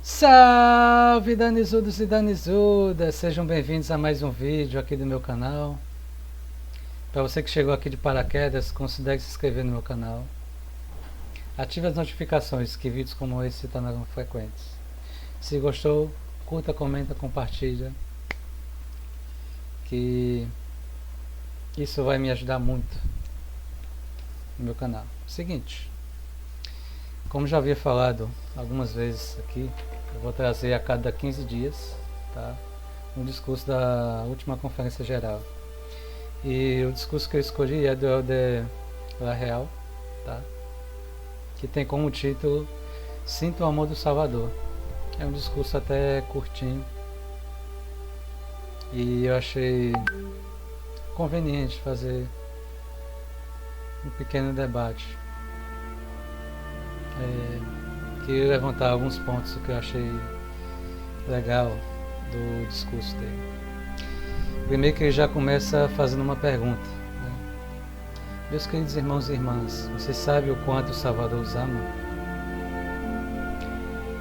Salve Danizudos e Danizudas, sejam bem-vindos a mais um vídeo aqui do meu canal. Para você que chegou aqui de paraquedas, considere se inscrever no meu canal. Ative as notificações que vídeos como esse se tornarão frequentes. Se gostou, curta, comenta, compartilha, que isso vai me ajudar muito no meu canal. Seguinte, como já havia falado algumas vezes aqui, eu vou trazer a cada 15 dias, tá, um discurso da última conferência geral. E o discurso que eu escolhi é do Helder Lareal, tá, que tem como título Sinta o Amor do Salvador. É um discurso até curtinho e eu achei conveniente fazer um pequeno debate. Queria levantar alguns pontos que eu achei legal do discurso dele. Primeiro que ele já começa fazendo uma pergunta, né? Meus queridos irmãos e irmãs, vocês sabem o quanto o Salvador os ama?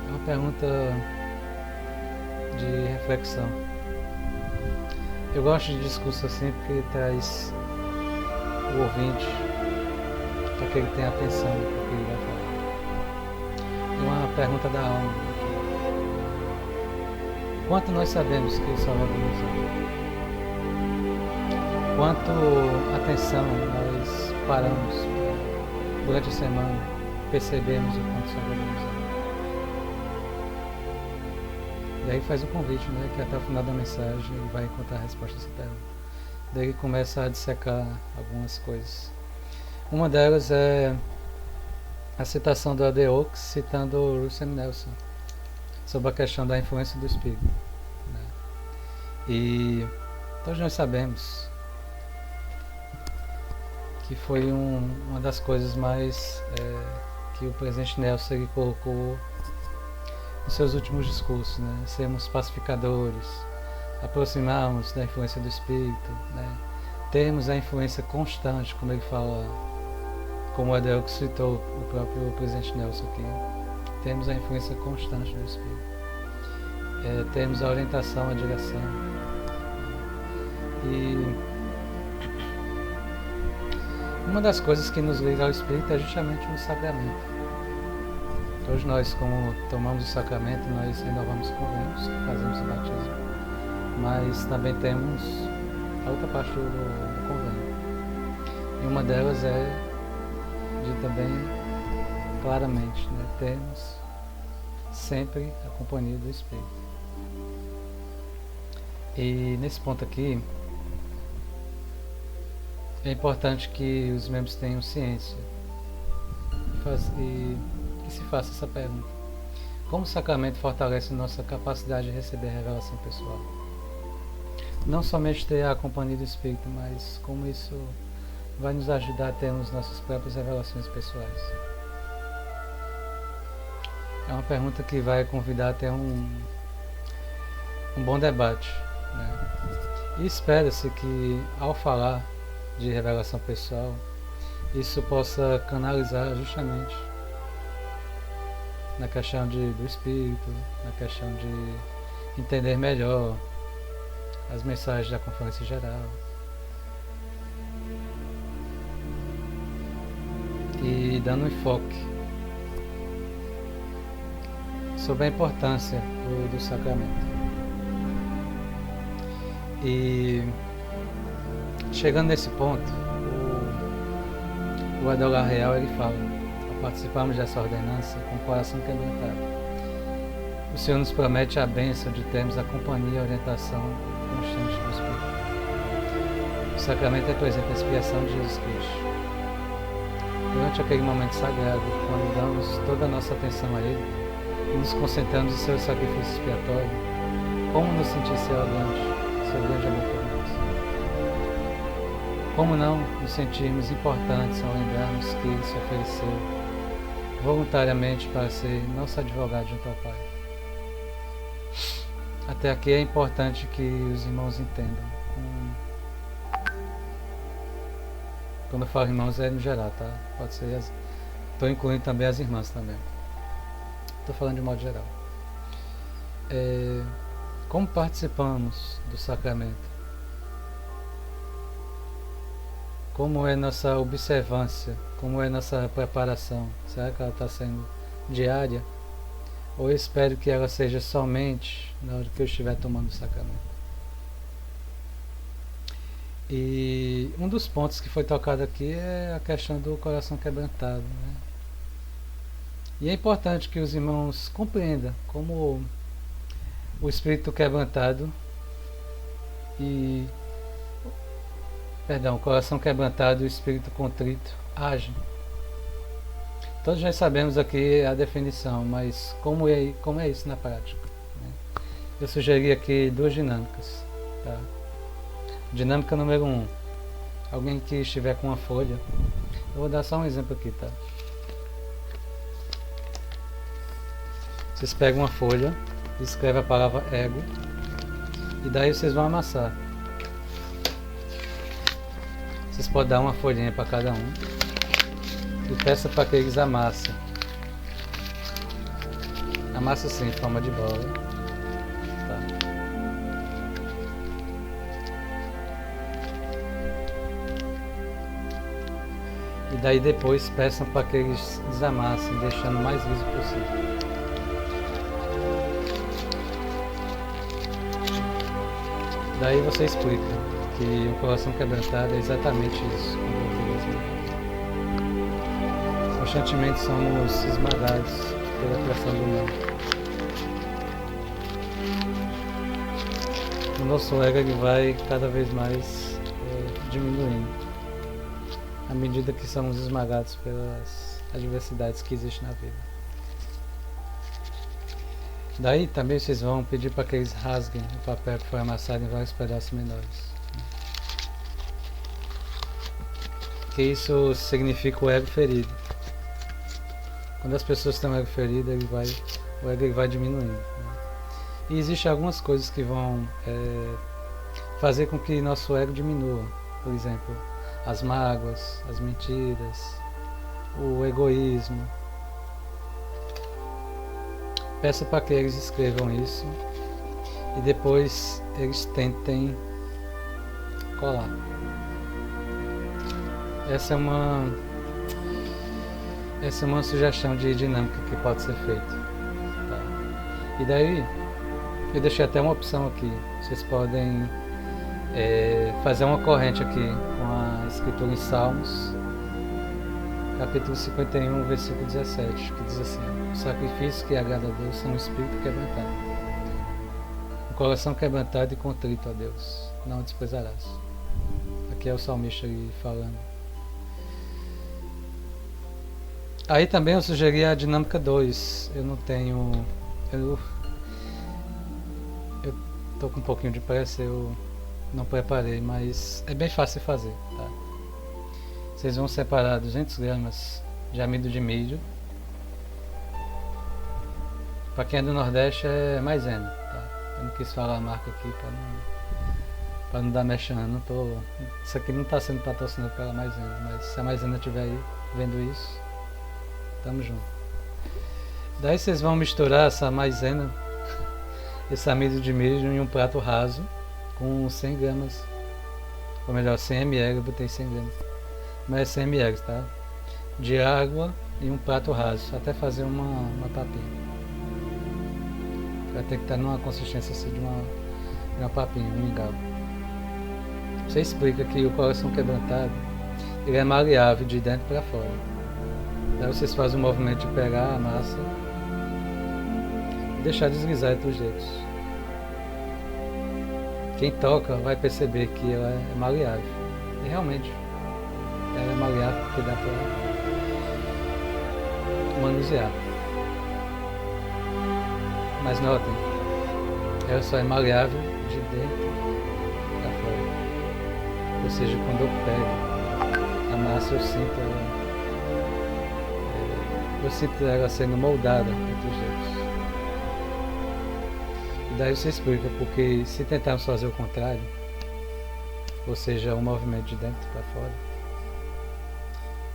É uma pergunta de reflexão. Eu gosto de discurso assim porque traz o ouvinte para que ele tenha atenção no que ele vai falar. Uma pergunta da alma aqui. Quanto nós sabemos que o Salvador nos ama? Quanto atenção nós paramos durante a semana, percebemos o quanto o Salvador nos ama? E aí faz o convite, né, que até o final da mensagem vai encontrar a resposta a essa pergunta. Daí ele começa a dissecar algumas coisas. Uma delas é a citação do Helder Oaks citando o Russell Nelson sobre a questão da influência do Espírito, né? E todos nós sabemos que foi uma das coisas mais que o presidente Nelson ele colocou nos seus últimos discursos, né? Sermos pacificadores, aproximarmos da influência do Espírito, né? Termos a influência constante, como ele fala, como o Helder Oaks citou o próprio presidente Nelson aqui, temos a influência constante do Espírito, temos a orientação, a direção, e uma das coisas que nos liga ao Espírito é justamente o sacramento. Todos nós, como tomamos o sacramento, nós renovamos convênios, fazemos o batismo, mas também temos a outra parte do convênio, e uma delas é de também claramente, né, temos sempre a companhia do Espírito. E nesse ponto aqui é importante que os membros tenham ciência e que se faça essa pergunta: como o sacramento fortalece nossa capacidade de receber a revelação pessoal? Não somente ter a companhia do Espírito, mas como isso vai nos ajudar a termos nossas próprias revelações pessoais. É uma pergunta que vai convidar a ter um bom debate, né? E espera-se que, ao falar de revelação pessoal, isso possa canalizar justamente na questão do Espírito, na questão de entender melhor as mensagens da Conferência Geral, e dando um enfoque sobre a importância do sacramento. E chegando nesse ponto, o Helder Lareal ele fala: ao participarmos dessa ordenança com o coração quebrantado, o Senhor nos promete a bênção de termos a companhia e a orientação constante do Espírito. O sacramento representa a expiação de Jesus Cristo. Durante aquele momento sagrado, quando damos toda a nossa atenção a Ele e nos concentramos em seu sacrifício expiatório, como nos sentir seu grande amor por nós? Como não nos sentirmos importantes ao lembrarmos que Ele se ofereceu voluntariamente para ser nosso advogado junto ao Pai? Até aqui é importante que os irmãos entendam. Quando eu falo irmãos é no geral, tá? Pode ser, estou incluindo também as irmãs também. Estou falando de modo geral. como participamos do sacramento? Como é nossa observância? Como é nossa preparação? Será que ela está sendo diária? Ou eu espero que ela seja somente na hora que eu estiver tomando o sacramento? E um dos pontos que foi tocado aqui é a questão do coração quebrantado, né? E é importante que os irmãos compreendam como o espírito quebrantado o coração quebrantado e o espírito contrito agem. Todos já sabemos aqui a definição, mas como é isso na prática? Eu sugeri aqui 2 dinâmicas. Tá? Dinâmica número 1. Alguém que estiver com uma folha. Eu vou dar só um exemplo aqui, tá? Vocês pegam uma folha, escrevem a palavra ego, e daí vocês vão amassar. Vocês podem dar uma folhinha para cada um e peça para que eles amassem. Amassa assim, em forma de bola. Tá? E daí depois peçam para que eles desamassem, deixando o mais liso possível. Daí você explica que o coração quebrantado é exatamente isso. Constantemente somos esmagados pela pressão do mal. O nosso ego ele vai cada vez mais diminuindo à medida que somos esmagados pelas adversidades que existem na vida. Daí também vocês vão pedir para que eles rasguem o papel que foi amassado em vários pedaços menores. Que isso significa o ego ferido. Quando as pessoas têm o ego ferido, o ego vai diminuindo. Né? E existem algumas coisas que vão fazer com que nosso ego diminua. Por exemplo, as mágoas, as mentiras, o egoísmo. Peço para que eles escrevam isso e depois eles tentem colar. Essa é uma sugestão de dinâmica que pode ser feita. Tá? E daí, eu deixei até uma opção aqui. Vocês podem fazer uma corrente aqui com a escritura em Salmos, capítulo 51, versículo 17, que diz assim: o sacrifício que agrada a Deus são o espírito quebrantado. O coração quebrantado e contrito a Deus, não o desprezarás. Aqui é o salmista aí falando. Aí também eu sugeri a dinâmica 2. Eu não tenho... Eu tô com um pouquinho de pressa, eu não preparei, mas é bem fácil de fazer, tá? Vocês vão separar 200 gramas de amido de milho. Para quem é do Nordeste é maisena, tá? Eu não quis falar a marca aqui para não dar mexendo. Isso aqui não está sendo patrocinado pela maisena, mas se a maisena estiver aí vendo isso, tamo junto. Daí vocês vão misturar essa maisena, esse amido de milho em um prato raso com 100 gramas, ou melhor, 100 ml, eu botei 100 gramas, mas é 100 ml, tá? De água e um prato raso, até fazer uma papinha. Vai ter que estar numa consistência assim de uma papinha, um mingau. Você explica que o coração quebrantado, ele é maleável de dentro para fora. Daí vocês fazem o movimento de pegar a massa e deixar deslizar entre os dedos. Quem toca vai perceber que ela é maleável. E realmente, ela é maleável porque dá para manusear. Mas notem, ela só é maleável de dentro para fora. Ou seja, quando eu pego a massa, eu sinto ela sendo moldada entre os dedos. E daí você explica, porque se tentarmos fazer o contrário, ou seja, um movimento de dentro para fora,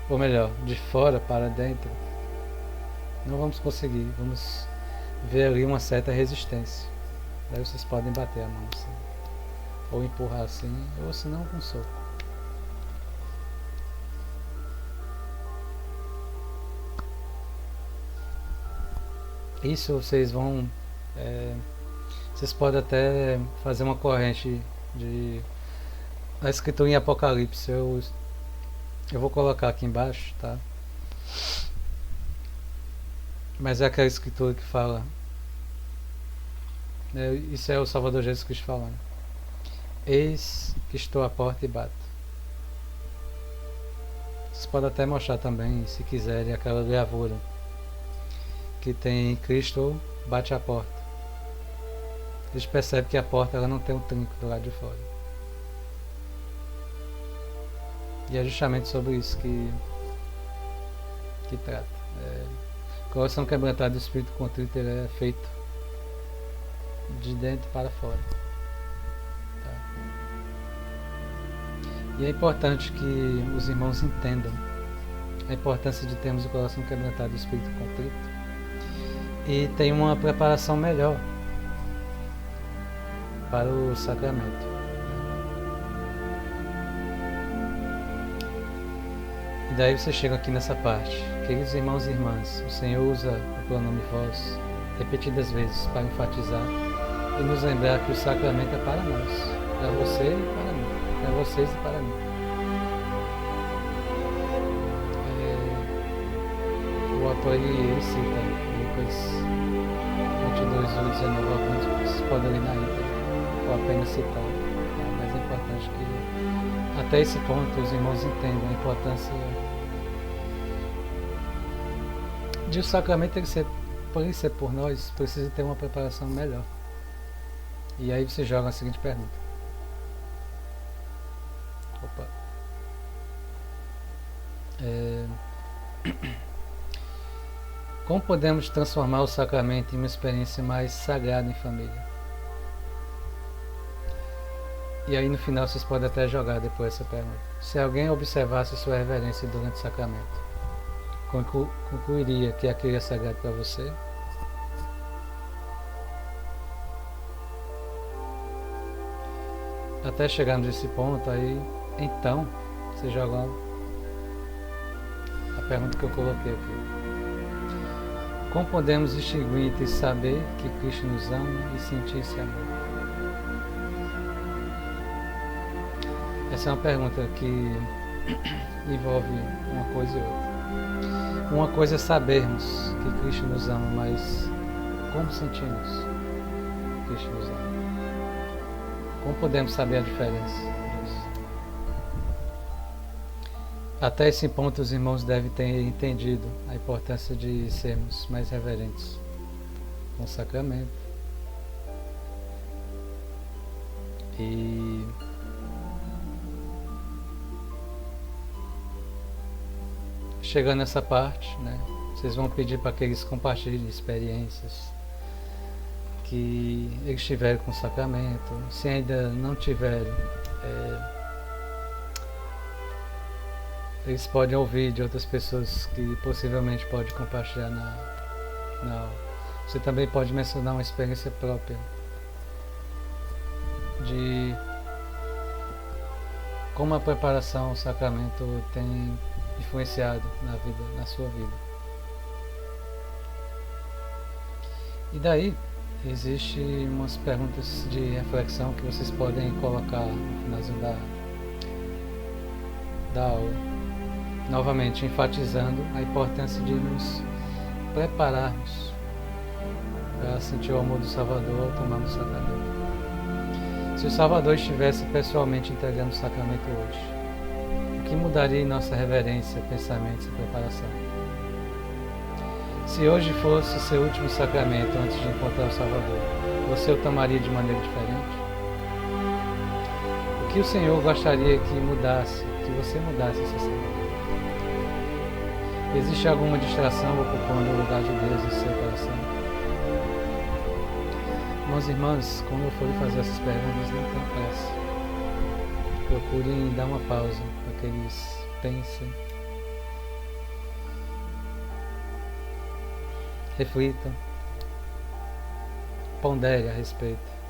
ou melhor, de fora para dentro, não vamos conseguir, vamos vê ali uma certa resistência. Daí vocês podem bater a mão assim, ou empurrar assim, ou se não com soco. Isso vocês vão... vocês podem até fazer uma corrente de... A escritura em Apocalipse, eu vou colocar aqui embaixo, tá? Mas é aquela escritura que fala... isso é o Salvador Jesus Cristo falando. Eis que estou à porta e bato. Vocês podem até mostrar também, se quiserem, aquela gravura que tem Cristo bate a porta. A gente percebe que a porta ela não tem um trinco do lado de fora. E é justamente sobre isso que trata. O coração quebrantado do espírito contrito ele é feito de dentro para fora. Tá? E é importante que os irmãos entendam a importância de termos o coração quebrantado do espírito contrito e tem uma preparação melhor para o sacramento. E daí você chega aqui nessa parte. Queridos irmãos e irmãs, o Senhor usa o pronome vós repetidas vezes para enfatizar e nos lembrar que o sacramento é para nós, para você e para mim, para vocês e para mim. O autor ele cita Lucas 22, 19 ao 20, vocês podem ler na íntegra, ou apenas citar, tá? Mas é importante que até esse ponto os irmãos entendam a importância de o sacramento ele ser por nós, precisa ter uma preparação melhor. E aí você joga a seguinte pergunta. Opa. Como podemos transformar o sacramento em uma experiência mais sagrada em família? E aí no final vocês podem até jogar depois essa pergunta. Se alguém observasse sua reverência durante o sacramento, concluiria que aquele é sagrado para você? Até chegarmos nesse ponto aí, então você joga a pergunta que eu coloquei aqui. Como podemos distinguir entre saber que Cristo nos ama e sentir esse amor? Essa é uma pergunta que envolve uma coisa e outra. Uma coisa é sabermos que Cristo nos ama, mas como sentimos que Cristo nos ama? Como podemos saber a diferença disso? Até esse ponto os irmãos devem ter entendido a importância de sermos mais reverentes com o sacramento. E chegando nessa parte, né, vocês vão pedir para que eles compartilhem experiências que eles tiveram com o sacramento. Se ainda não tiveram, eles podem ouvir de outras pessoas que possivelmente podem compartilhar na aula. Você também pode mencionar uma experiência própria de como a preparação ao sacramento tem influenciado na sua vida. E daí existem umas perguntas de reflexão que vocês podem colocar no finalzinho da aula, novamente enfatizando a importância de nos prepararmos para sentir o amor do Salvador ao tomarmos o sacramento. Se o Salvador estivesse pessoalmente entregando o sacramento hoje, o que mudaria em nossa reverência, pensamentos e preparação? Se hoje fosse o seu último sacramento antes de encontrar o Salvador, você o tomaria de maneira diferente? O que o Senhor gostaria que você mudasse essa semana? Existe alguma distração ocupando o lugar de Deus em seu coração? Irmãos e irmãs, quando eu for fazer essas perguntas, não tenham pressa. Procurem dar uma pausa para que eles pensem, reflitam pondere a respeito.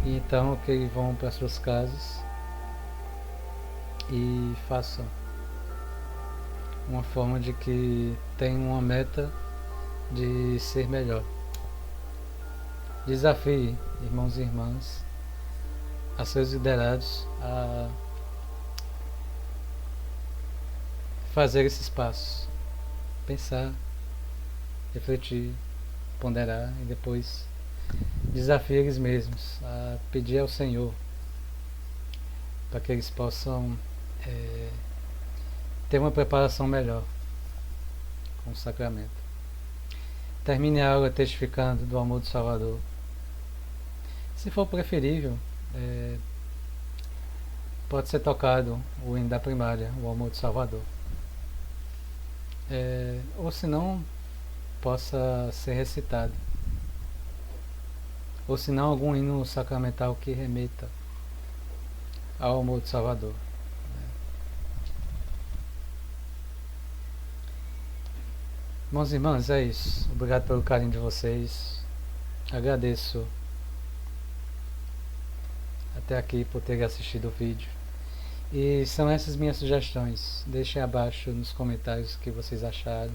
E então que vão para suas casas e façam uma forma de que tenham uma meta de ser melhor. Desafie, irmãos e irmãs, a seus liderados a fazer esses passos. Pensar, refletir, ponderar e depois desafiar eles mesmos a pedir ao Senhor para que eles possam ter uma preparação melhor com o sacramento. Termine a aula testificando do amor do Salvador. Se for preferível, pode ser tocado o hino da primária, o amor do Salvador. Ou se não, possa ser recitado. Ou se não, algum hino sacramental que remeta ao amor do Salvador. Irmãos e irmãs, é isso. Obrigado pelo carinho de vocês. Agradeço até aqui por terem assistido o vídeo. E são essas minhas sugestões. Deixem abaixo nos comentários o que vocês acharam,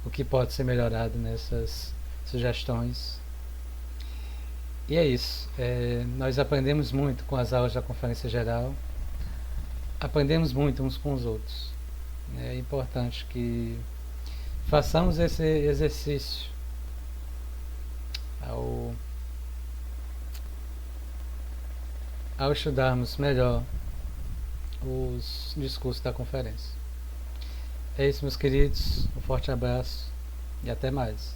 o que pode ser melhorado nessas sugestões. E é isso. Nós aprendemos muito com as aulas da Conferência Geral. Aprendemos muito uns com os outros. É importante que façamos esse exercício ao estudarmos melhor os discursos da conferência. É isso, meus queridos. Um forte abraço e até mais.